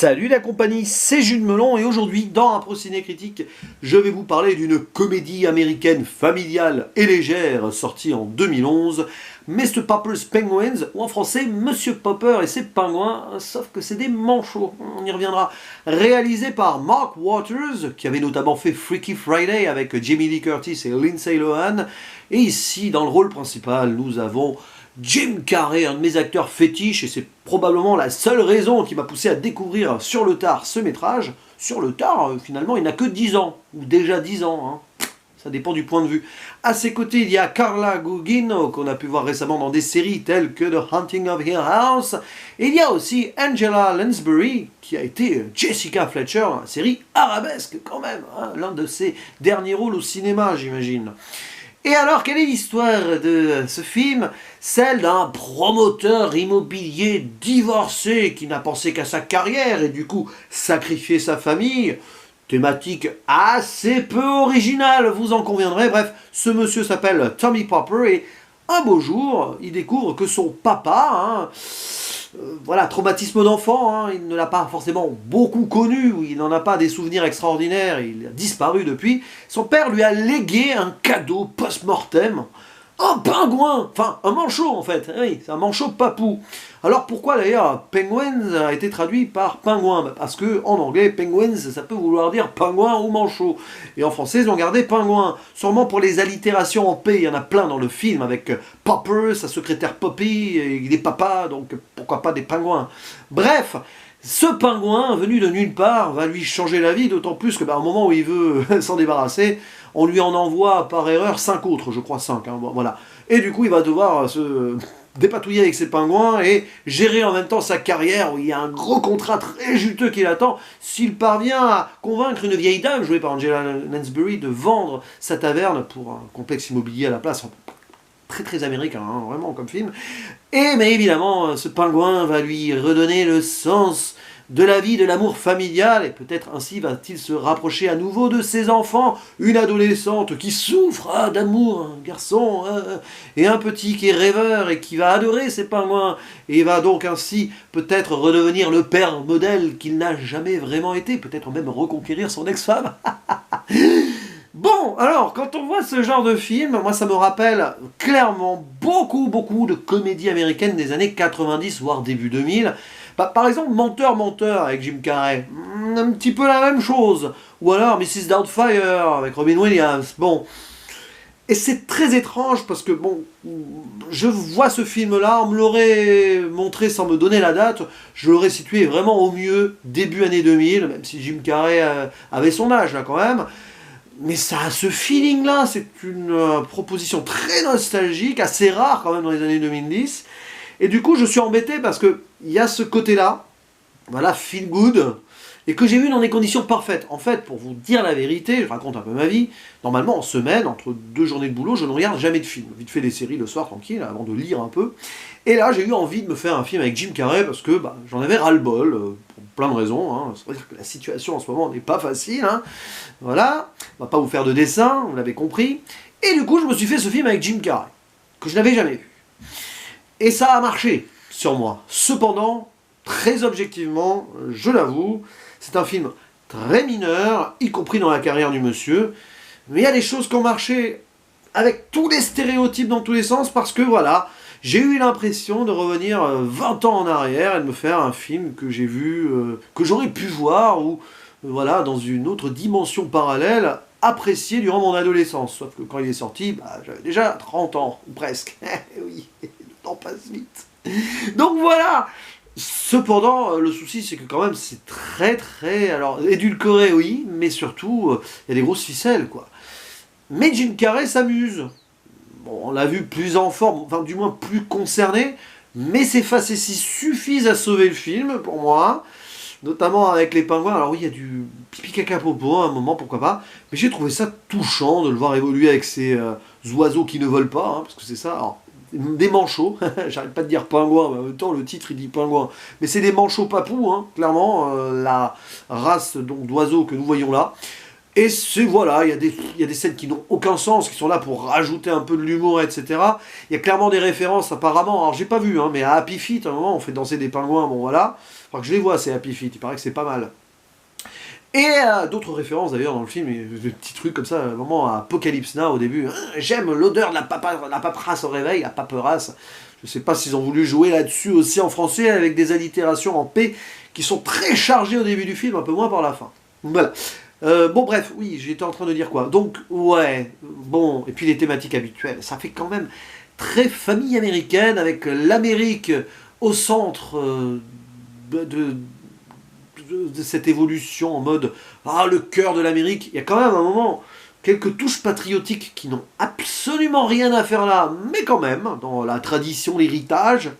Salut la compagnie, c'est Jules Melon et aujourd'hui dans un Ciné Critique, je vais vous parler d'une comédie américaine familiale et légère sortie en 2011, Mr. Popper's Penguins, ou en français Monsieur Popper et ses pingouins, sauf que c'est des manchots, on y reviendra. Réalisé par Mark Waters, qui avait notamment fait Freaky Friday avec Jamie Lee Curtis et Lindsay Lohan, et ici dans le rôle principal nous avons Jim Carrey, un de mes acteurs fétiches, et c'est probablement la seule raison qui m'a poussé à découvrir sur le tard ce métrage. Sur le tard, finalement, il n'a que 10 ans, ou déjà 10 ans, hein. Ça dépend du point de vue. À ses côtés, il y a Carla Gugino, qu'on a pu voir récemment dans des séries telles que The Haunting of Hill House, et il y a aussi Angela Lansbury, qui a été Jessica Fletcher dans la série Arabesque, quand même, hein, l'un de ses derniers rôles au cinéma, j'imagine. Et alors, quelle est l'histoire de ce film? Celle d'un promoteur immobilier divorcé qui n'a pensé qu'à sa carrière et du coup sacrifié sa famille. Thématique assez peu originale, vous en conviendrez. Bref, ce monsieur s'appelle Tommy Popper et un beau jour, il découvre que son papa, voilà, traumatisme d'enfant, hein, il ne l'a pas forcément beaucoup connu, il n'en a pas des souvenirs extraordinaires, il a disparu depuis. Son père lui a légué un cadeau post-mortem, un pingouin, enfin un manchot en fait, oui, c'est un manchot papou. Alors pourquoi d'ailleurs Penguins a été traduit par pingouin? Parce que en anglais, penguins ça peut vouloir dire pingouin ou manchot. Et en français ils ont gardé pingouin. Sûrement pour les allitérations en P, il y en a plein dans le film avec Popper, sa secrétaire Poppy, et il est papa, donc pourquoi pas des pingouins. Bref, ce pingouin venu de nulle part va lui changer la vie, d'autant plus que au moment où il veut s'en débarrasser, on lui en envoie par erreur 5 autres, je crois 5, hein, voilà. Et du coup il va devoir se dépatouiller avec ses pingouins et gérer en même temps sa carrière où il y a un gros contrat très juteux qui l'attend s'il parvient à convaincre une vieille dame jouée par Angela Lansbury de vendre sa taverne pour un complexe immobilier à la place. Très très américain, hein, vraiment comme film. Mais évidemment, ce pingouin va lui redonner le sens de la vie, de l'amour familial, et peut-être ainsi va-t-il se rapprocher à nouveau de ses enfants, une adolescente qui souffre d'amour, un garçon, et un petit qui est rêveur et qui va adorer ses pingouins, et va donc ainsi peut-être redevenir le père modèle qu'il n'a jamais vraiment été, peut-être même reconquérir son ex-femme. Bon, alors, quand on voit ce genre de film, moi ça me rappelle clairement beaucoup de comédies américaines des années 90, voire début 2000. Par exemple, Menteur avec Jim Carrey, un petit peu la même chose. Ou alors Mrs. Doubtfire avec Robin Williams, bon. Et c'est très étrange parce que, bon, je vois ce film-là, on me l'aurait montré sans me donner la date, je l'aurais situé vraiment au mieux début année 2000, même si Jim Carrey avait son âge là quand même. Mais ça a ce feeling-là, c'est une proposition très nostalgique, assez rare quand même dans les années 2010. Et du coup, je suis embêté parce qu'il y a ce côté-là, voilà, feel good, et que j'ai vu dans des conditions parfaites. En fait, pour vous dire la vérité, je raconte un peu ma vie, normalement en semaine, entre 2 journées de boulot, je ne regarde jamais de film. Vite fait des séries le soir, tranquille, avant de lire un peu. Et là, j'ai eu envie de me faire un film avec Jim Carrey parce que j'en avais ras-le-bol, pour plein de raisons. Hein. Ça veut dire que la situation en ce moment n'est pas facile. Hein. Voilà, on va pas vous faire de dessin, vous l'avez compris. Et du coup, je me suis fait ce film avec Jim Carrey, que je n'avais jamais vu. Et ça a marché sur moi. Cependant, très objectivement, je l'avoue, c'est un film très mineur, y compris dans la carrière du monsieur. Mais il y a des choses qui ont marché avec tous les stéréotypes dans tous les sens parce que voilà, j'ai eu l'impression de revenir 20 ans en arrière et de me faire un film que j'ai vu, que j'aurais pu voir ou voilà, dans une autre dimension parallèle, apprécié durant mon adolescence. Sauf que quand il est sorti, j'avais déjà 30 ans, ou presque. Oui, le temps passe vite. Donc voilà. Cependant, le souci, c'est que quand même, c'est très... Alors, édulcoré, oui, mais surtout, il y a des grosses ficelles, quoi. Mais Jim Carrey s'amuse. Bon, on l'a vu plus en forme, enfin, du moins plus concerné, mais ses facéties suffisent à sauver le film, pour moi. Notamment avec les pingouins. Alors oui, il y a du pipi caca popo à un moment, pourquoi pas. Mais j'ai trouvé ça touchant de le voir évoluer avec ces oiseaux qui ne volent pas, hein, parce que c'est ça. Alors, des manchots, j'arrête pas de dire pingouin, mais en même temps le titre il dit pingouin. Mais c'est des manchots papous, hein, clairement, la race d'oiseaux que nous voyons là. Et c'est voilà, il y a des scènes qui n'ont aucun sens, qui sont là pour rajouter un peu de l'humour, etc. Il y a clairement des références apparemment, alors j'ai pas vu, hein, mais à Happy Feet, à un moment on fait danser des pingouins, bon voilà. Faudra que je les vois, ces Happy Feet, il paraît que c'est pas mal. Et d'autres références d'ailleurs dans le film, des petits trucs comme ça, vraiment à Apocalypse Now au début. J'aime l'odeur de la paperasse au réveil, la paperasse. Je sais pas s'ils ont voulu jouer là-dessus aussi en français avec des allitérations en P qui sont très chargées au début du film, un peu moins par la fin. Voilà. Bon bref, oui, j'étais en train de dire quoi. Donc ouais, bon, et puis les thématiques habituelles, ça fait quand même très famille américaine avec l'Amérique au centre de cette évolution en mode ah le cœur de l'Amérique. Il y a quand même un moment quelques touches patriotiques qui n'ont absolument rien à faire là, mais quand même dans la tradition, l'héritage.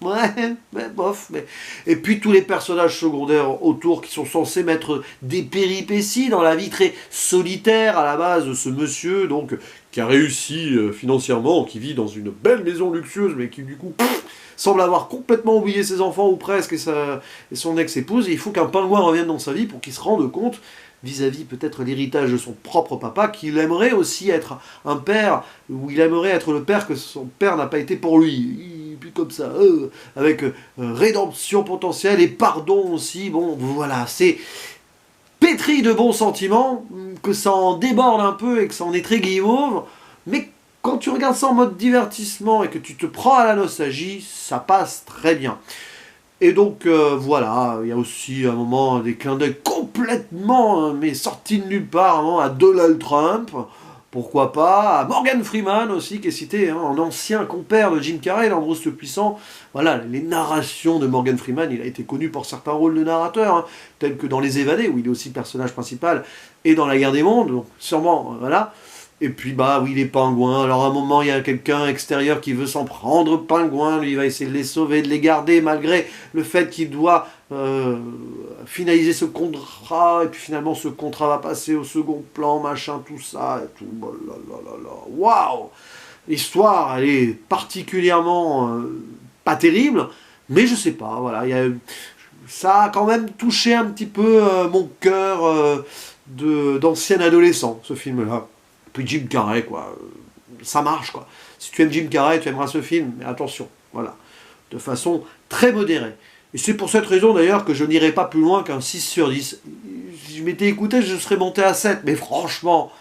Ouais, mais bof. Mais... Et puis tous les personnages secondaires autour qui sont censés mettre des péripéties dans la vie très solitaire à la base de ce monsieur, donc qui a réussi financièrement, qui vit dans une belle maison luxueuse, mais qui du coup semble avoir complètement oublié ses enfants ou presque et son ex-épouse. Et il faut qu'un pingouin revienne dans sa vie pour qu'il se rende compte vis-à-vis peut-être l'héritage de son propre papa, qu'il aimerait aussi être un père, ou il aimerait être le père que son père n'a pas été pour lui. Et puis comme ça, avec rédemption potentielle et pardon aussi, bon voilà, c'est pétri de bons sentiments, que ça en déborde un peu et que ça en est très guimauve, mais quand tu regardes ça en mode divertissement et que tu te prends à la nostalgie, ça passe très bien. Et donc voilà, il y a aussi à un moment des clins d'œil complètement mais sortis de nulle part à Donald Trump, pourquoi pas, à Morgan Freeman aussi qui est cité, hein, un ancien compère de Jim Carrey dans Bruce le Puissant. Voilà, les narrations de Morgan Freeman, il a été connu pour certains rôles de narrateur, hein, tels que dans Les Évadés, où il est aussi personnage principal, et dans La Guerre des Mondes, donc sûrement, voilà. Et puis bah oui, les pingouins, alors à un moment il y a quelqu'un extérieur qui veut s'en prendre aux pingouins, lui il va essayer de les sauver, de les garder malgré le fait qu'il doit finaliser ce contrat, et puis finalement ce contrat va passer au second plan, machin, tout ça, et tout, oh là là là là, waouh. L'histoire, elle est particulièrement pas terrible, mais je sais pas, voilà, ça a quand même touché un petit peu mon cœur d'ancien adolescent, ce film-là. Puis Jim Carrey, quoi. Ça marche, quoi. Si tu aimes Jim Carrey, tu aimeras ce film, mais attention, voilà. De façon très modérée. Et c'est pour cette raison, d'ailleurs, que je n'irai pas plus loin qu'un 6 sur 10. Si je m'étais écouté, je serais monté à 7, mais franchement,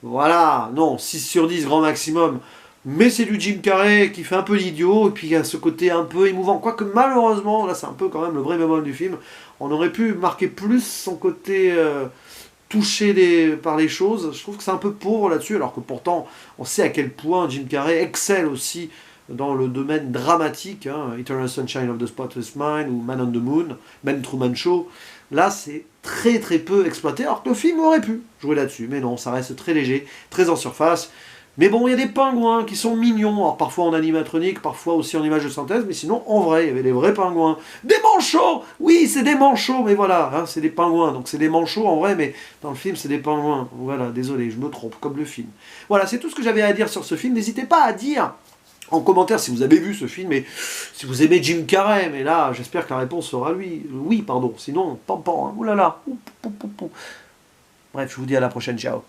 voilà, non, 6 sur 10, grand maximum. Mais c'est du Jim Carrey qui fait un peu l'idiot, et puis il y a ce côté un peu émouvant. Quoique, malheureusement, là, c'est un peu quand même le vrai bémol du film, on aurait pu marquer plus son côté... touché par les choses, je trouve que c'est un peu pauvre là-dessus, alors que pourtant on sait à quel point Jim Carrey excelle aussi dans le domaine dramatique, hein, Eternal Sunshine of the Spotless Mind ou Man on the Moon, Man Truman Show, là c'est très très peu exploité, alors que le film aurait pu jouer là-dessus, mais non, ça reste très léger, très en surface. Mais bon, il y a des pingouins qui sont mignons, alors parfois en animatronique, parfois aussi en image de synthèse, mais sinon, en vrai, il y avait des vrais pingouins. Des manchots. Oui, c'est des manchots, mais voilà, hein, c'est des pingouins, donc c'est des manchots en vrai, mais dans le film, c'est des pingouins. Voilà, désolé, je me trompe, comme le film. Voilà, c'est tout ce que j'avais à dire sur ce film. N'hésitez pas à dire en commentaire si vous avez vu ce film, et si vous aimez Jim Carrey, mais là, j'espère que la réponse sera lui. Oui, pardon, sinon, pan pan, hein. Oulala. Bref, je vous dis à la prochaine, ciao.